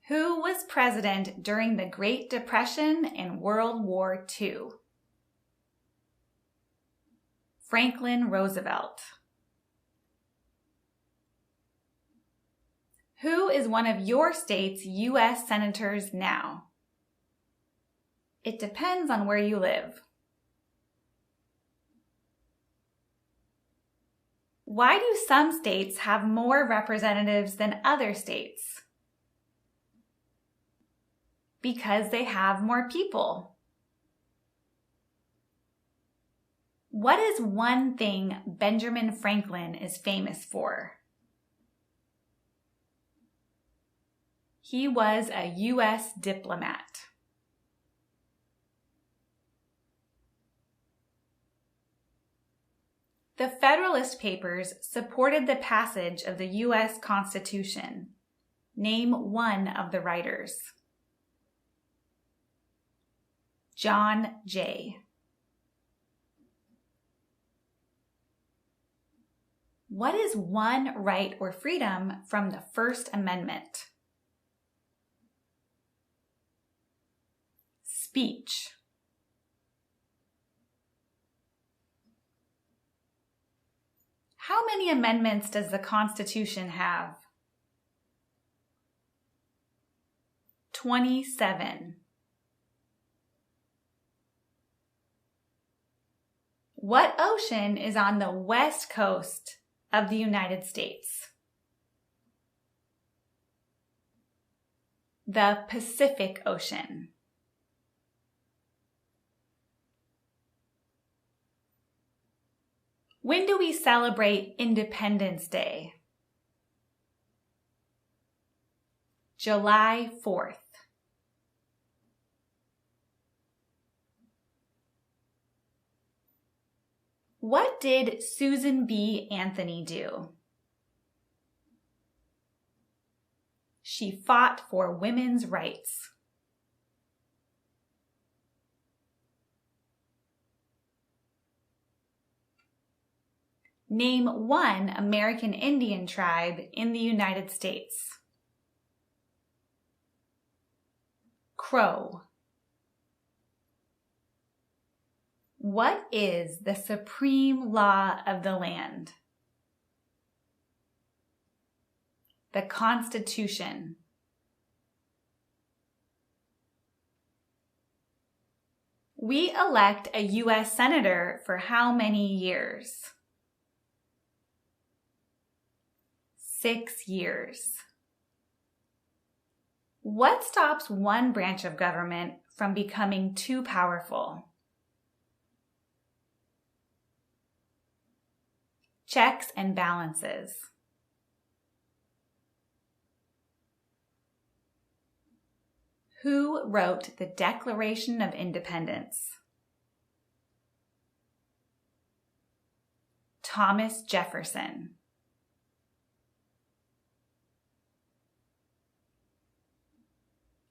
Who was president during the Great Depression and World War II? Franklin Roosevelt. Who is one of your state's U.S. senators now? It depends on where you live. Why do some states have more representatives than other states? Because they have more people. What is one thing Benjamin Franklin is famous for? He was a U.S. diplomat. The Federalist Papers supported the passage of the U.S. Constitution. Name one of the writers. John Jay. What is one right or freedom from the First Amendment? Speech. How many amendments does the Constitution have? 27. What ocean is on the west coast of the United States? The Pacific Ocean. When do we celebrate Independence Day? July 4th. What did Susan B. Anthony do? She fought for women's rights. Name one American Indian tribe in the United States. Crow. What is the supreme law of the land? The Constitution. We elect a U.S. Senator for how many years? 6 years. What stops one branch of government from becoming too powerful? Checks and balances. Who wrote the Declaration of Independence? Thomas Jefferson.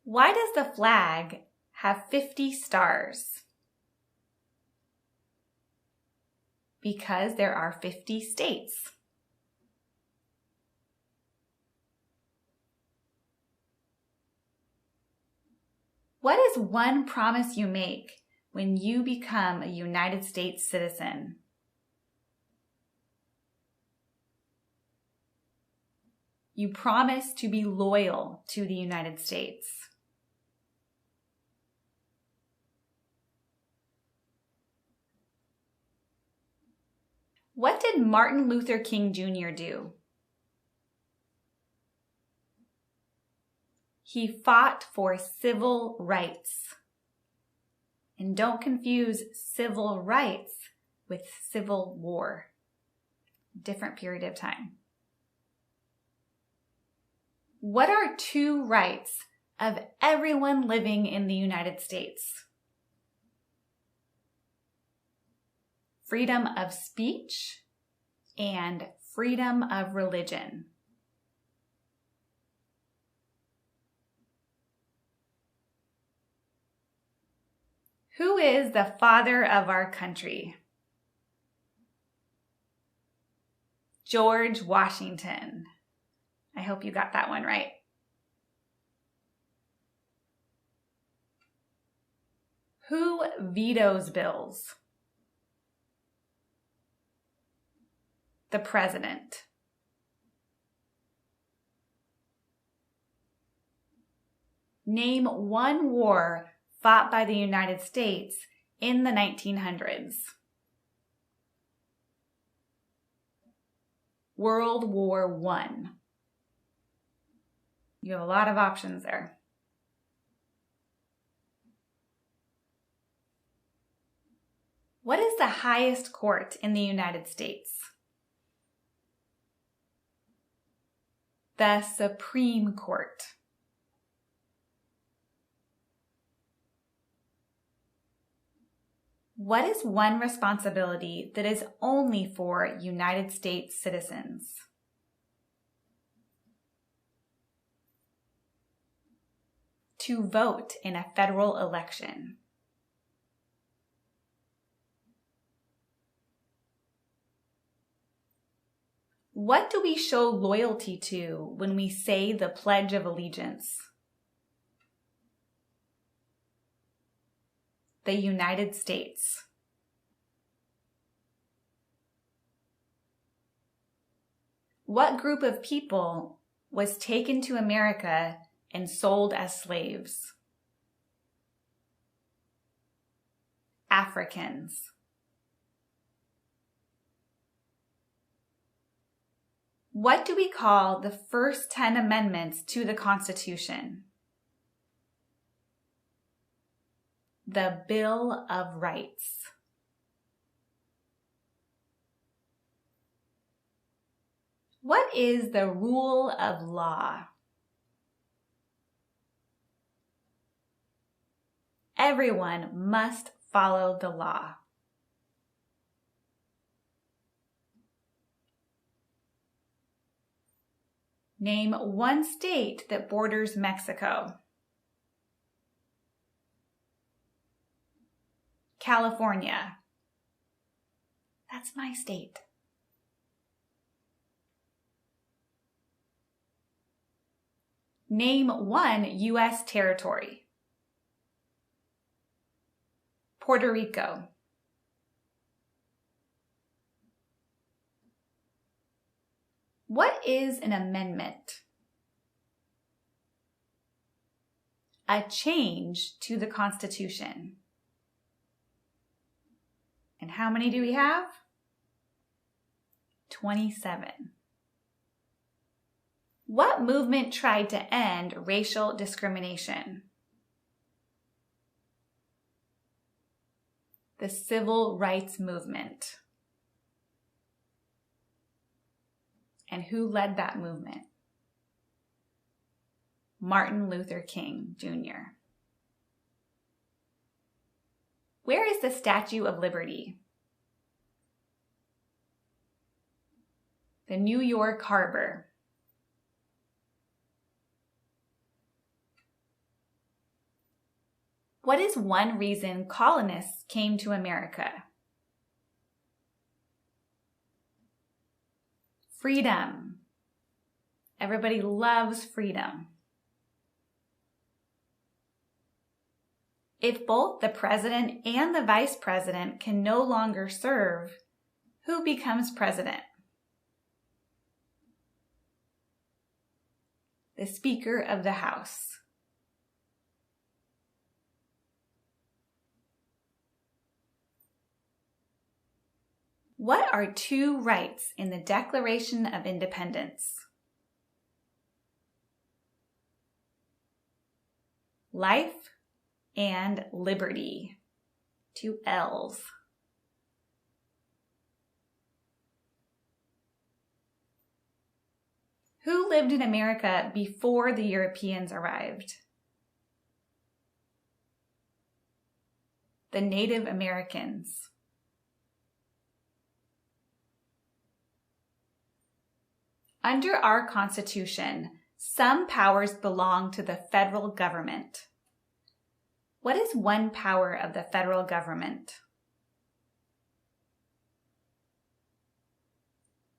Why does the flag have 50 stars? Because there are 50 states. What is one promise you make when you become a United States citizen? You promise to be loyal to the United States. What did Martin Luther King Jr. do? He fought for civil rights. And don't confuse civil rights with civil war. Different period of time. What are 2 rights of everyone living in the United States? Freedom of speech and freedom of religion. Who is the father of our country? George Washington. I hope you got that one right. Who vetoes bills? The president. Name one war fought by the United States in the 1900s. World War I. You have a lot of options there. What is the highest court in the United States? The Supreme Court. What is one responsibility that is only for United States citizens? To vote in a federal election. What do we show loyalty to when we say the Pledge of Allegiance? The United States. What group of people was taken to America and sold as slaves? Africans. What do we call the first 10 amendments to the Constitution? The Bill of Rights. What is the rule of law? Everyone must follow the law. Name one state that borders Mexico. California. That's my state. Name one U.S. territory. Puerto Rico. What is an amendment? A change to the Constitution. And how many do we have? 27. What movement tried to end racial discrimination? The Civil Rights Movement. And who led that movement? Martin Luther King, Jr. Where is the Statue of Liberty? The New York Harbor. What is one reason colonists came to America? Freedom. Everybody loves freedom. If both the president and the vice president can no longer serve, who becomes president? The Speaker of the House. What are two rights in the Declaration of Independence? Life and liberty. Two L's. Who lived in America before the Europeans arrived? The Native Americans. Under our Constitution, some powers belong to the federal government. What is one power of the federal government?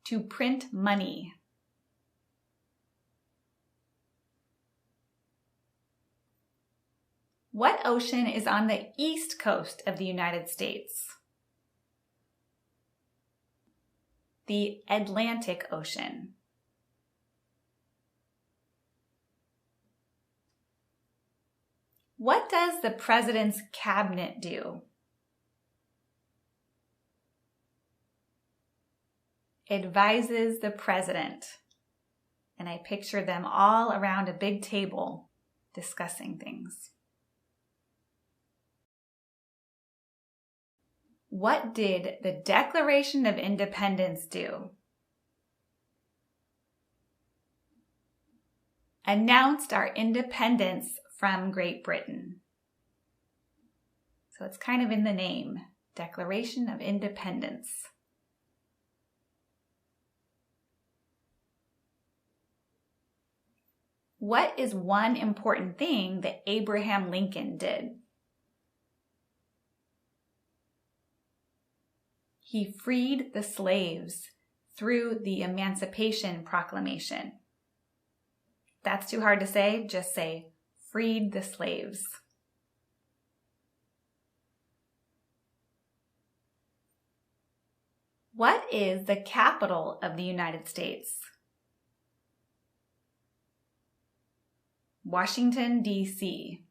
To print money. What ocean is on the east coast of the United States? The Atlantic Ocean. What does the President's Cabinet do? Advises the President. And I picture them all around a big table discussing things. What did the Declaration of Independence do? Announced our independence from Great Britain. So it's kind of in the name, Declaration of Independence. What is one important thing that Abraham Lincoln did? He freed the slaves through the Emancipation Proclamation. That's too hard to say, just say, freed the slaves. What is the capital of the United States? Washington, D.C.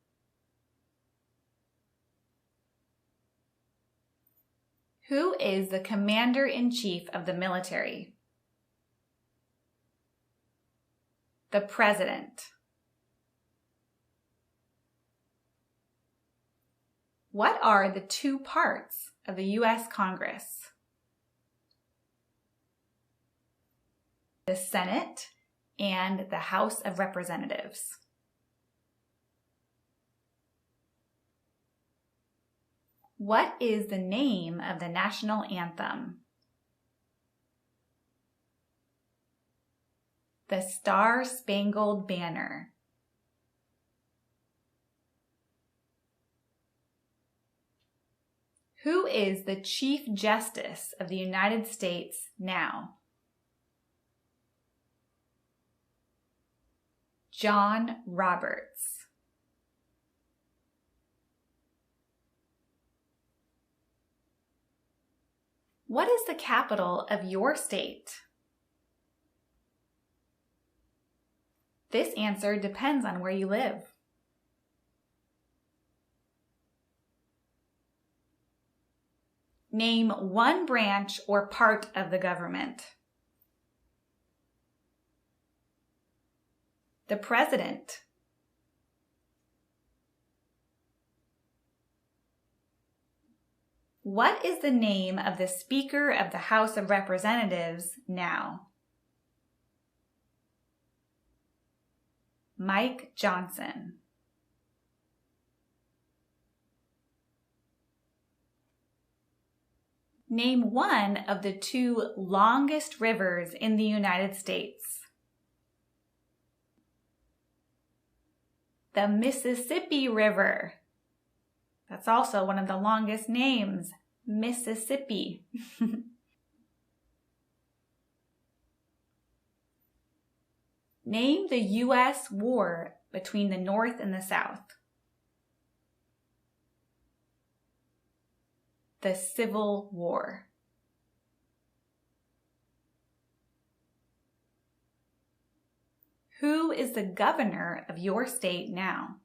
Who is the Commander-in-Chief of the military? The President. What are the two parts of the U.S. Congress? The Senate and the House of Representatives. What is the name of the national anthem? The Star-Spangled Banner. Who is the Chief Justice of the United States now? John Roberts. What is the capital of your state? This answer depends on where you live. Name one branch or part of the government. The President. What is the name of the Speaker of the House of Representatives now? Mike Johnson. Name one of the two longest rivers in the United States. The Mississippi River. That's also one of the longest names, Mississippi. Name the U.S. war between the North and the South. The Civil War. Who is the governor of your state now?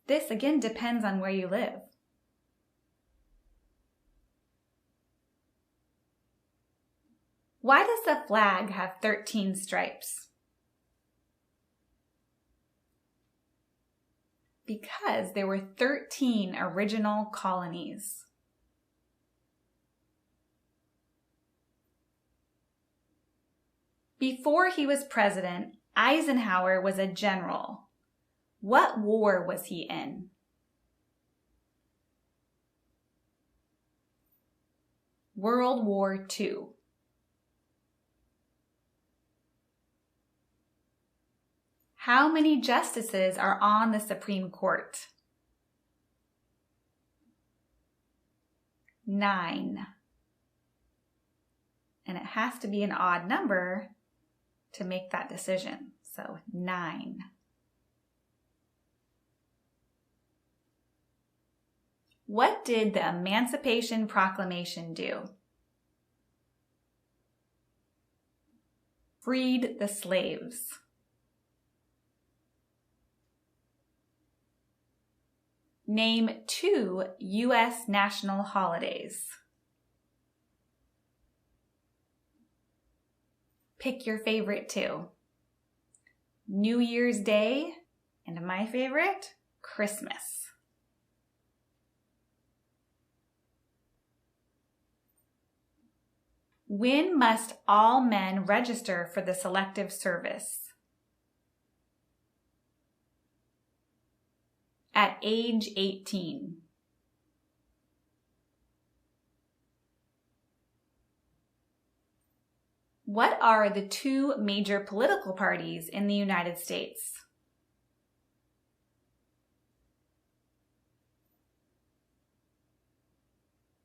This again depends on where you live. Why does the flag have 13 stripes? Because there were 13 original colonies. Before he was president, Eisenhower was a general. What war was he in? World War II. How many justices are on the Supreme Court? 9. And it has to be an odd number to make that decision. So 9. What did the Emancipation Proclamation do? Freed the slaves. Name 2 U.S. national holidays. Pick your favorite 2. New Year's Day, and my favorite, Christmas. When must all men register for the Selective Service? At age 18. What are the 2 major political parties in the United States?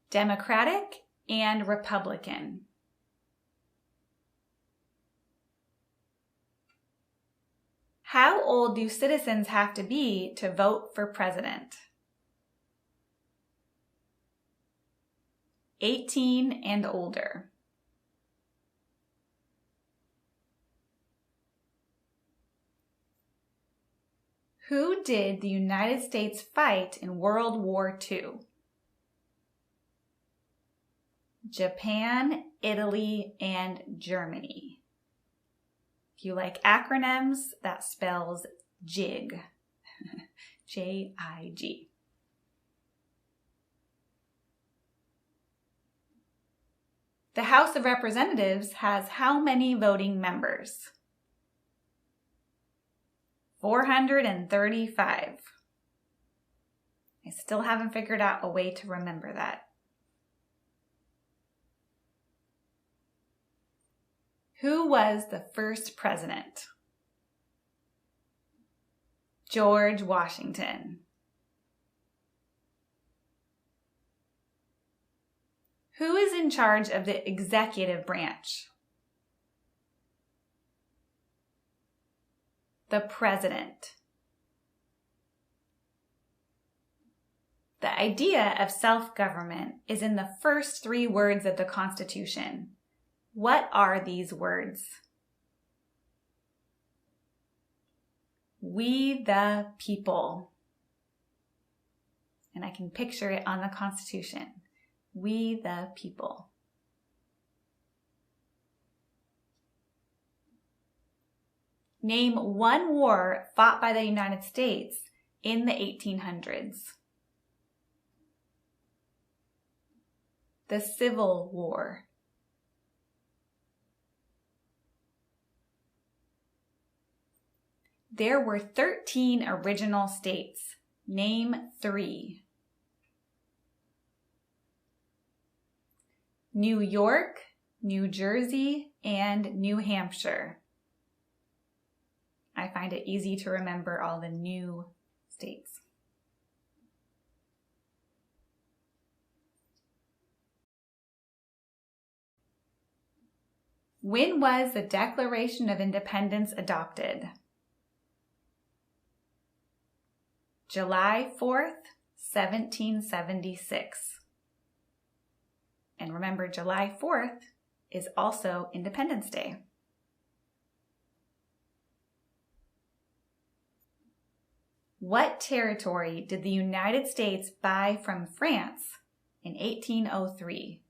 Democratic and Republican. How old do citizens have to be to vote for president? 18 and older. Who did the United States fight in World War II? Japan, Italy, and Germany. If you like acronyms, that spells JIG. J-I-G. The House of Representatives has how many voting members? 435. I still haven't figured out a way to remember that. Who was the first president? George Washington. Who is in charge of the executive branch? The president. The idea of self-government is in the first 3 words of the Constitution. What are these words? We the people. And I can picture it on the Constitution. We the people. Name 1 war fought by the United States in the 1800s. The Civil War. There were 13 original states. Name 3. New York, New Jersey, and New Hampshire. I find it easy to remember all the new states. When was the Declaration of Independence adopted? July 4th, 1776. And remember, July 4th is also Independence Day. What territory did the United States buy from France in 1803?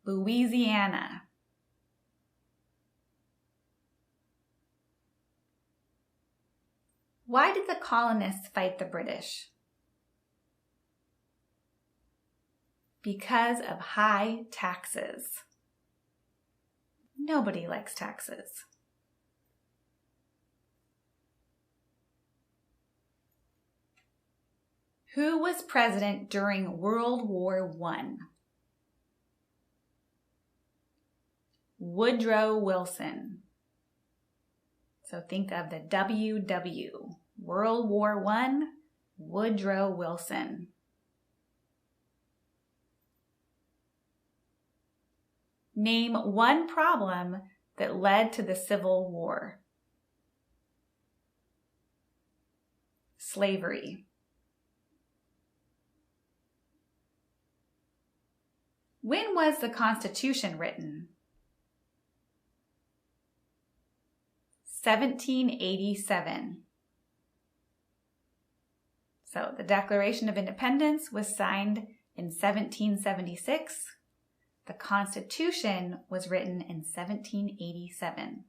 Louisiana. Why did the colonists fight the British? Because of high taxes. Nobody likes taxes. Who was president during World War I? Woodrow Wilson. So think of the WW. World War I, Woodrow Wilson. Name 1 problem that led to the Civil War. slavery. When was the Constitution written? 1787. So the Declaration of Independence was signed in 1776. The Constitution was written in 1787.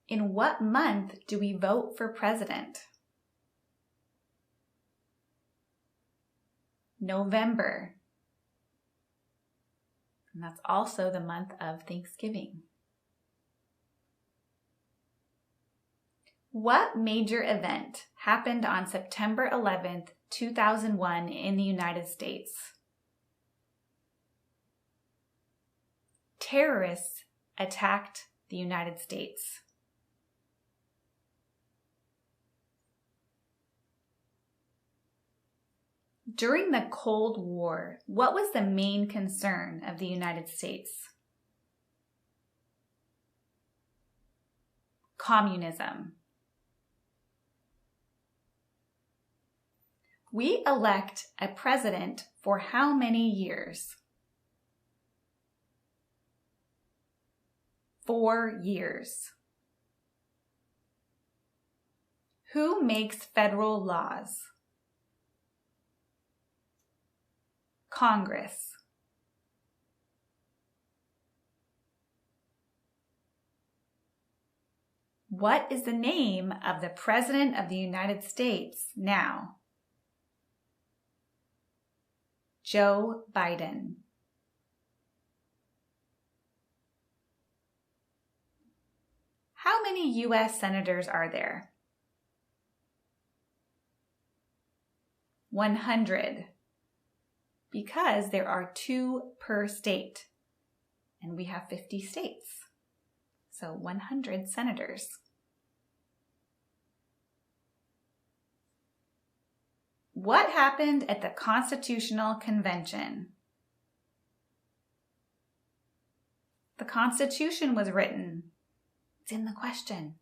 In what month do we vote for president? November. And that's also the month of Thanksgiving. What major event happened on September 11th, 2001 in the United States? Terrorists attacked the United States. During the Cold War, what was the main concern of the United States? Communism. We elect a president for how many years? 4 years. Who makes federal laws? Congress. What is the name of the President of the United States now? Joe Biden. How many U.S. senators are there? 100. Because there are 2 per state, and we have 50 states. So 100 senators. What happened at the Constitutional Convention? The Constitution was written. It's in the question.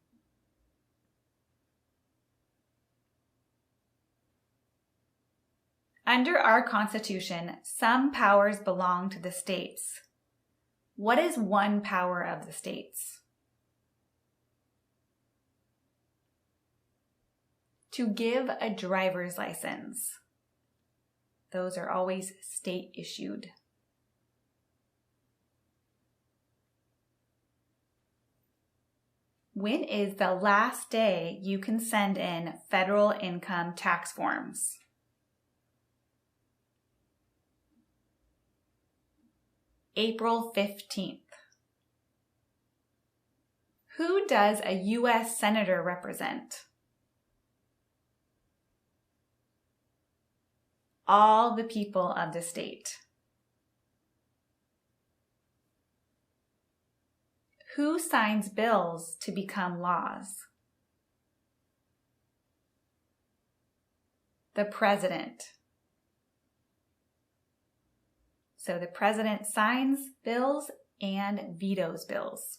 Under our Constitution, some powers belong to the states. What is one power of the states? To give a driver's license. Those are always state issued. When is the last day you can send in federal income tax forms? April 15th. Who does a U.S. Senator represent? All the people of the state. Who signs bills to become laws? The President. So the President signs bills and vetoes bills.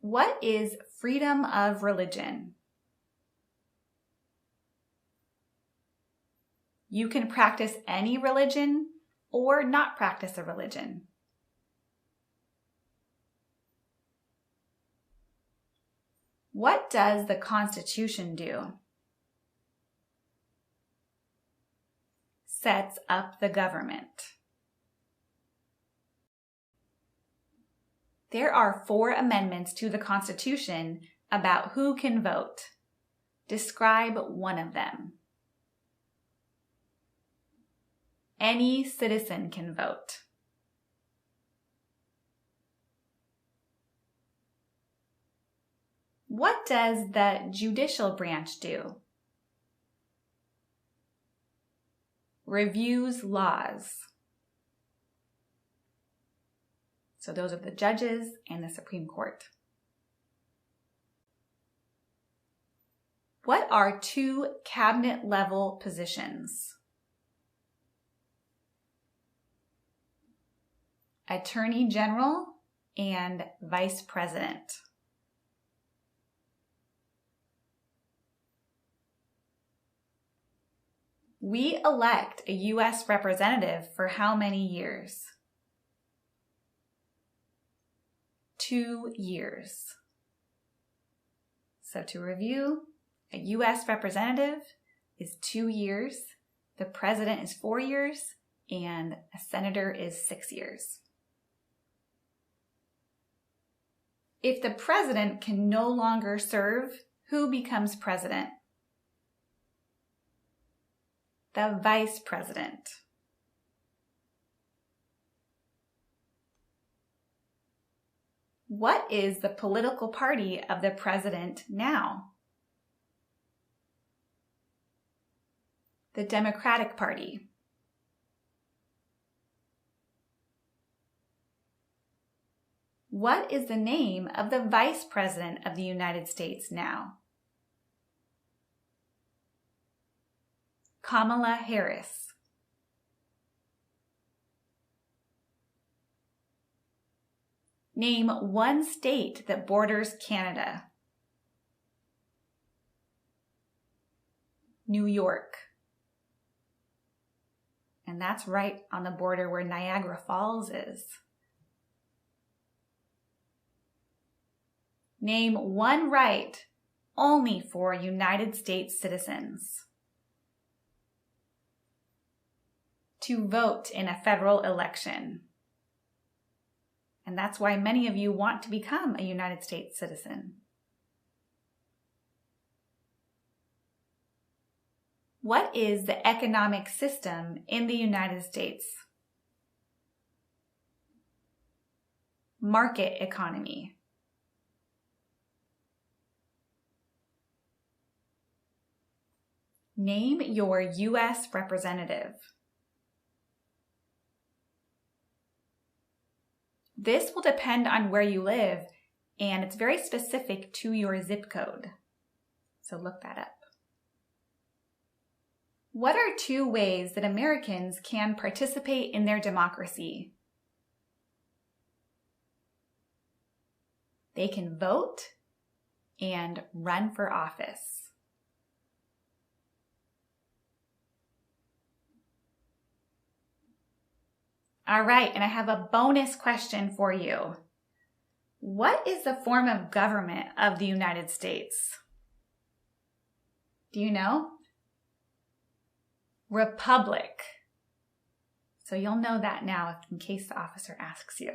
What is freedom of religion? You can practice any religion or not practice a religion. What does the Constitution do? Sets up the government. There are 4 amendments to the Constitution about who can vote. Describe one of them. Any citizen can vote. What does the judicial branch do? Reviews laws. So those are the judges and the Supreme Court. What are 2 cabinet level positions? Attorney General, and Vice President. We elect a U.S. representative for how many years? 2 years. So to review, a U.S. representative is 2 years, the president is 4 years, and a senator is 6 years. If the president can no longer serve, who becomes president? The vice president. What is the political party of the president now? The Democratic Party. What is the name of the Vice President of the United States now? Kamala Harris. Name one state that borders Canada. New York. And that's right on the border where Niagara Falls is. Name one right only for United States citizens. To vote in a federal election. And that's why many of you want to become a United States citizen. What is the economic system in the United States? Market economy. Name your U.S. representative. This will depend on where you live, and it's very specific to your zip code. So look that up. What are 2 ways that Americans can participate in their democracy? They can vote and run for office. All right, and I have a bonus question for you. What is the form of government of the United States? Do you know? Republic. So you'll know that now in case the officer asks you.